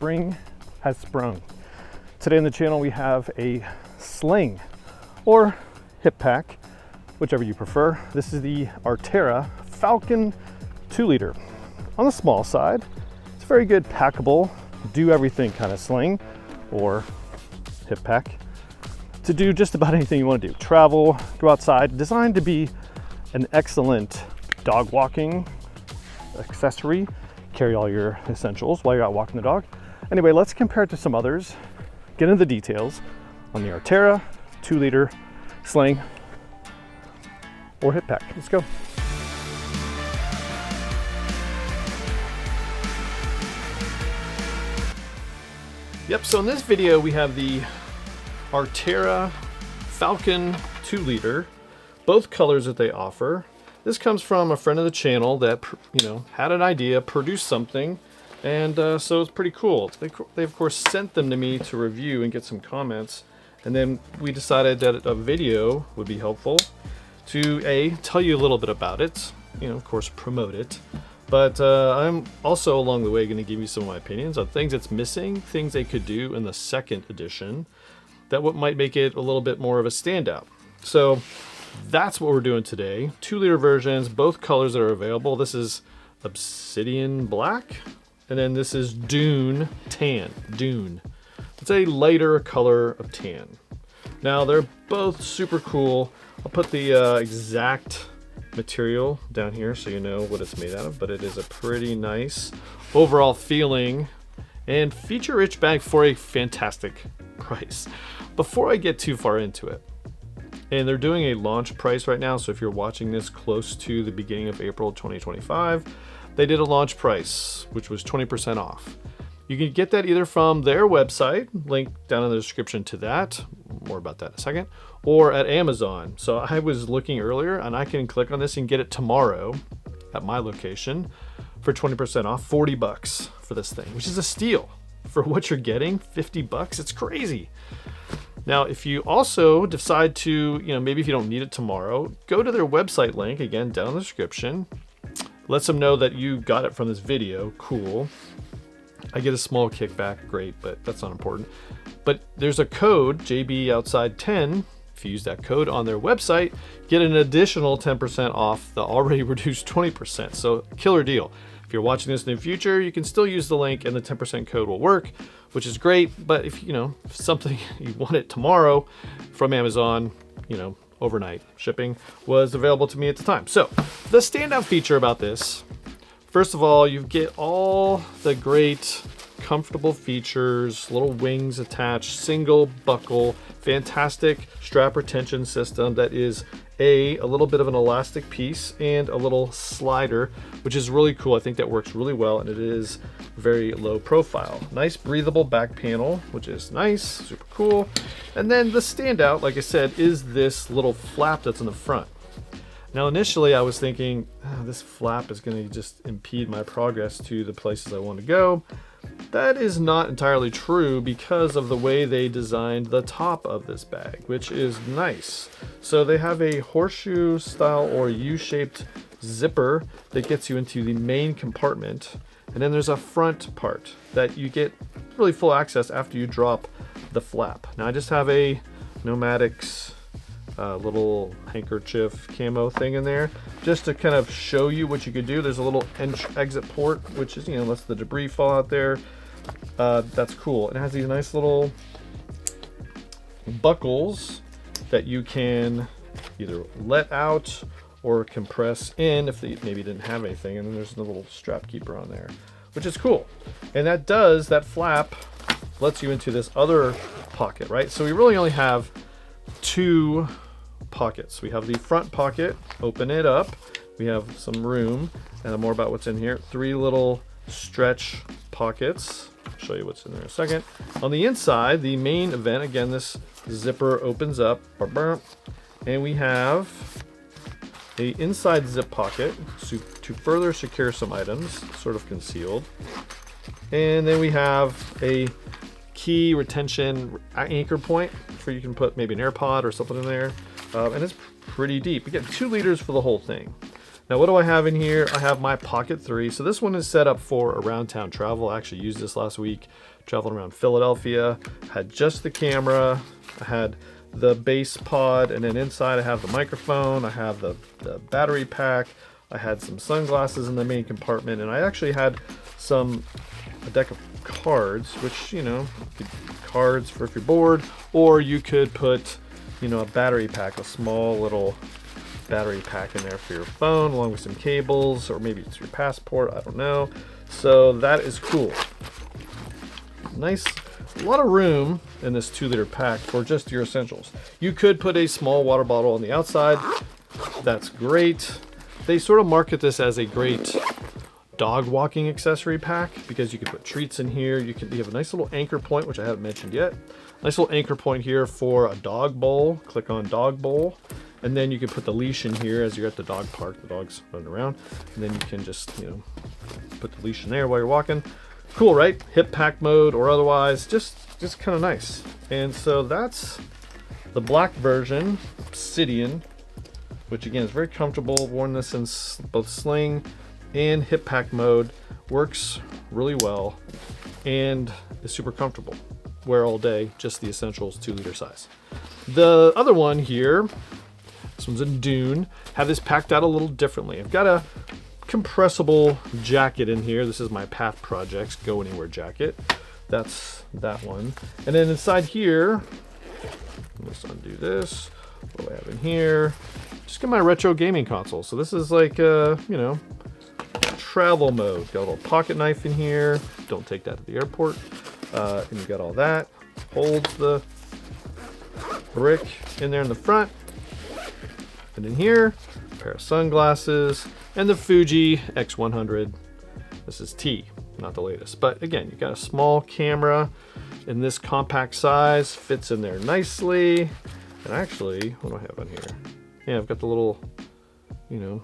spring has sprung. Today on the channel we have a Sling or hip pack, whichever you prefer. This is the Arterra Falcon 2-liter. On the small side, it's a very good packable, do everything kind of sling or hip pack to do just about anything you want to do. Travel, go outside, designed to be an excellent dog walking accessory. Carry all your essentials while you're out walking the dog. Anyway, let's compare it to some others, get into the details on the Arterra 2-liter sling or hip pack. Let's go. Yep, so in this video we have the Arterra Falcon 2-liter, both colors that they offer. This comes from a friend of the channel that, had an idea, produced something, and so it's pretty cool. They of course sent them to me to review and get some comments, and then we decided that a video would be helpful to tell you a little bit about it, of course promote it, but I'm also along the way going to give you some of my opinions on things that's missing, things they could do in the second edition that might make it a little bit more of a standout. So that's what we're doing today. 2-liter versions, both colors that are available. This is Obsidian Black, and then this is Dune Tan. Dune. It's a lighter color of tan. Now they're both super cool. I'll put the exact material down here so you know what it's made out of, but it is a pretty nice overall feeling and feature-rich bag for a fantastic price. Before I get too far into it, and they're doing a launch price right now, so if you're watching this close to the beginning of April 2025, they did a launch price, which was 20% off. You can get that either from their website, link down in the description to that, more about that in a second, or at Amazon. So I was looking earlier, and I can click on this and get it tomorrow at my location for 20% off, 40 bucks for this thing, which is a steal. For what you're getting, 50 bucks, it's crazy. Now, if you also decide to, maybe if you don't need it tomorrow, go to their website link, again, down in the description. Lets them know that you got it from this video, cool. I get a small kickback, great, but that's not important. But there's a code, JBOutside10. If you use that code on their website, get an additional 10% off the already reduced 20%. So killer deal. If you're watching this in the future, you can still use the link and the 10% code will work, which is great. But if something you want it tomorrow from Amazon, overnight shipping was available to me at the time. So the standout feature about this, first of all, you get all the great comfortable features, little wings attached, single buckle, fantastic strap retention system that is a little bit of an elastic piece and a little slider, which is really cool. I think that works really well, and it is very low profile. Nice breathable back panel, which is nice, super cool. And then the standout, like I said, is this little flap that's in the front. Now initially I was thinking, this flap is going to just impede my progress to the places I want to go. That is not entirely true because of the way they designed the top of this bag, which is nice. So they have a horseshoe style or U-shaped zipper that gets you into the main compartment. And then there's a front part that you get really full access after you drop the flap. Now I just have a Nomadix little handkerchief camo thing in there just to kind of show you what you could do. There's a little exit port, which is, lets the debris fall out there. That's cool. It has these nice little buckles that you can either let out or compress in if they maybe didn't have anything. And then there's a little strap keeper on there, which is cool. And that flap lets you into this other pocket, right? So we really only have two pockets. We have the front pocket, open it up, we have some room, and more about what's in here. 3 little stretch pockets. I'll show you what's in there in a second. On the inside, the main event, again, this zipper opens up, and we have a inside zip pocket to further secure some items, sort of concealed. And then we have a key retention anchor point where you can put maybe an AirPod or something in there. And it's pretty deep. Again, 2 liters for the whole thing. Now what do I have in here? I have my Pocket 3. So this one is set up for around town travel. I actually used this last week, traveling around Philadelphia. Had just the camera. I had the base pod, and then inside I have the microphone. I have the battery pack. I had some sunglasses in the main compartment, and I actually had a deck of cards, which, you know, cards for if you're bored, or you could put, you know, a battery pack, a small little battery pack in there for your phone, along with some cables, or maybe it's your passport, I don't know. So that is cool. Nice, a lot of room in this 2-liter pack for just your essentials. You could put a small water bottle on the outside. That's great. They sort of market this as a great dog walking accessory pack because you can put treats in here. You have a nice little anchor point, which I haven't mentioned yet. Nice little anchor point here for a dog bowl. Click on dog bowl. And then you can put the leash in here as you're at the dog park. The dog's running around. And then you can just, you know, put the leash in there while you're walking. Cool, right? Hip pack mode or otherwise. Just kind of nice. And so that's the black version, Obsidian, which again is very comfortable. Worn this in both sling and hip pack mode. Works really well and is super comfortable. Wear all day, just the essentials, 2-liter size. The other one here, this one's in Dune, have this packed out a little differently. I've got a compressible jacket in here. This is my Path Projects Go Anywhere jacket. That's that one. And then inside here, let's undo this. What do I have in here? Just get my retro gaming console. So this is like, you know, travel mode. Got a little pocket knife in here. Don't take that to the airport. And you got all that. Holds the brick in there in the front. And in here, a pair of sunglasses and the Fuji X100. This is T, not the latest. But again, you got a small camera in this compact size. Fits in there nicely. And actually, what do I have on here? Yeah, I've got the little, you know,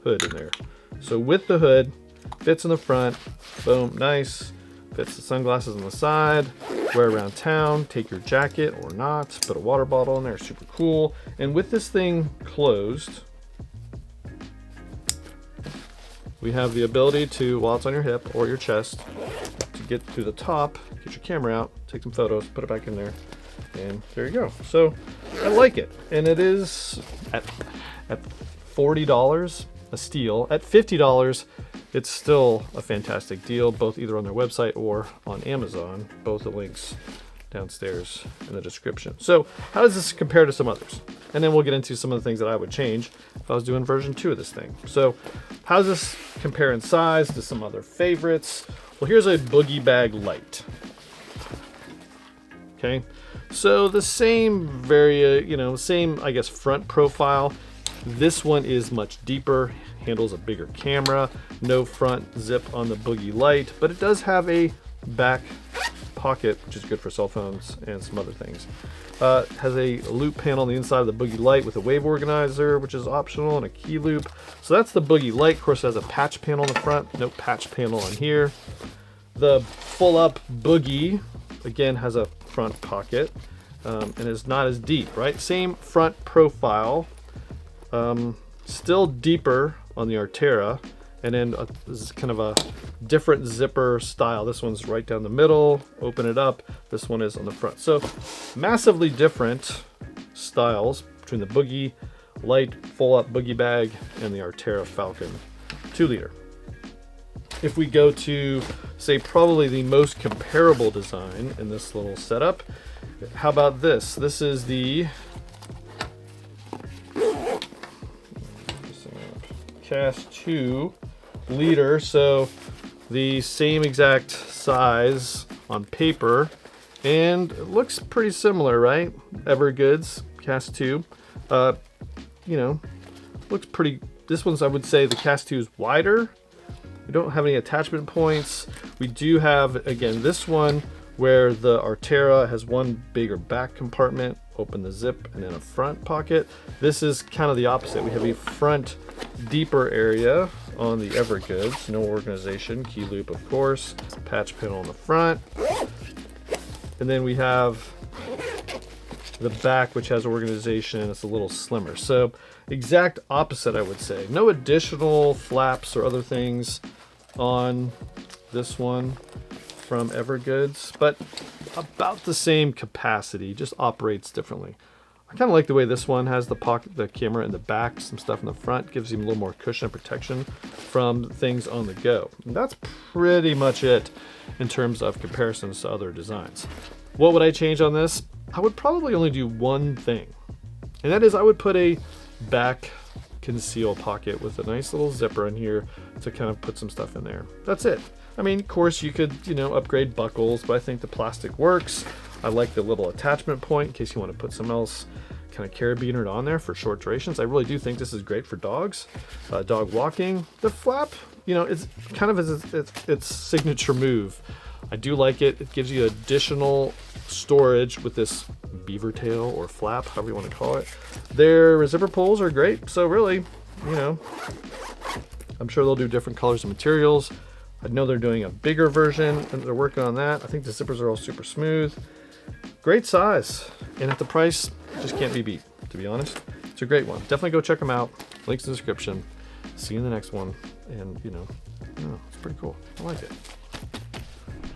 hood in there. So with the hood, fits in the front, boom, nice. Fits the sunglasses on the side, wear around town, take your jacket or not, put a water bottle in there, super cool. And with this thing closed, we have the ability to, while it's on your hip or your chest, to get through the top, get your camera out, take some photos, put it back in there, and there you go. So I like it, and it is at $40 a steal. At $50, it's still a fantastic deal, both either on their website or on Amazon. Both the links downstairs in the description. So how does this compare to some others? And then we'll get into some of the things that I would change if I was doing version 2 of this thing. So how does this compare in size to some other favorites? Well, here's a Boogie Bag Lite. Okay, so the same same, I guess, front profile. This one is much deeper, handles a bigger camera, no front zip on the Boogie Lite, but it does have a back pocket, which is good for cell phones and some other things. Has a loop panel on the inside of the Boogie Lite with a wave organizer, which is optional, and a key loop. So that's the Boogie Lite. Of course, it has a patch panel on the front, no patch panel on here. The full up Boogie, again, has a front pocket and is not as deep, right? Same front profile. Still deeper on the Artera, and then this is kind of a different zipper style. This one's right down the middle, open it up. This one is on the front. So massively different styles between the Boogie Lite full up Boogie Bag and the Arterra Falcon 2-liter. If we go to, say, probably the most comparable design in this little setup, how about this? This is the Cast 2-liter, so the same exact size on paper, and it looks pretty similar, right? Evergoods Cast 2, you know, looks pretty. This one's, I would say, the Cast 2 is wider. We don't have any attachment points. We do have, again, this one where the Artera has one bigger back compartment, open the zip, and then a front pocket. This is kind of the opposite. We have a front deeper area on the Evergoods, no organization, key loop, of course, patch panel on the front, and then we have The back, which has organization, it's a little slimmer. So exact opposite, I would say. No additional flaps or other things on this one from Evergoods, but about the same capacity, just operates differently. I kind of like the way this one has the pocket, the camera in the back, some stuff in the front, gives you a little more cushion and protection from things on the go. And that's pretty much it in terms of comparisons to other designs. What would I change on this? I would probably only do one thing, and that is I would put a back conceal pocket with a nice little zipper in here to kind of put some stuff in there. That's it. I mean, of course, you could, upgrade buckles, but I think the plastic works. I like the little attachment point in case you want to put something else kind of carabiner on there for short durations. I really do think this is great for dogs, dog walking. The flap, it's kind of its signature move. I do like it. It gives you additional storage with this beaver tail or flap, however you want to call it. Their zipper pulls are great. So really, I'm sure they'll do different colors and materials. I know they're doing a bigger version and they're working on that. I think the zippers are all super smooth. Great size. And at the price, just can't be beat, to be honest. It's a great one. Definitely go check them out. Links in the description. See you in the next one. And, it's pretty cool. I like it.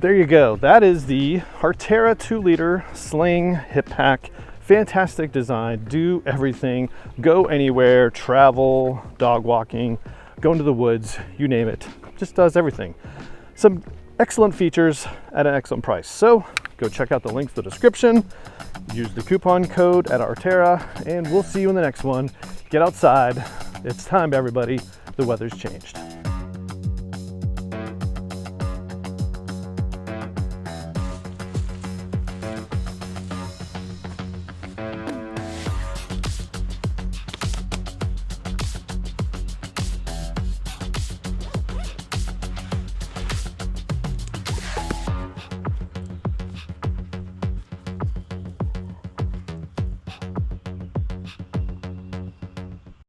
There you go. That is the Arterra 2-liter Sling hip pack. Fantastic design. Do everything. Go anywhere. Travel, dog walking, go into the woods, you name it. Just does everything. Some excellent features at an excellent price. So go check out the links in the description. Use the coupon code at Arterra, and we'll see you in the next one. Get outside. It's time, everybody. The weather's changed.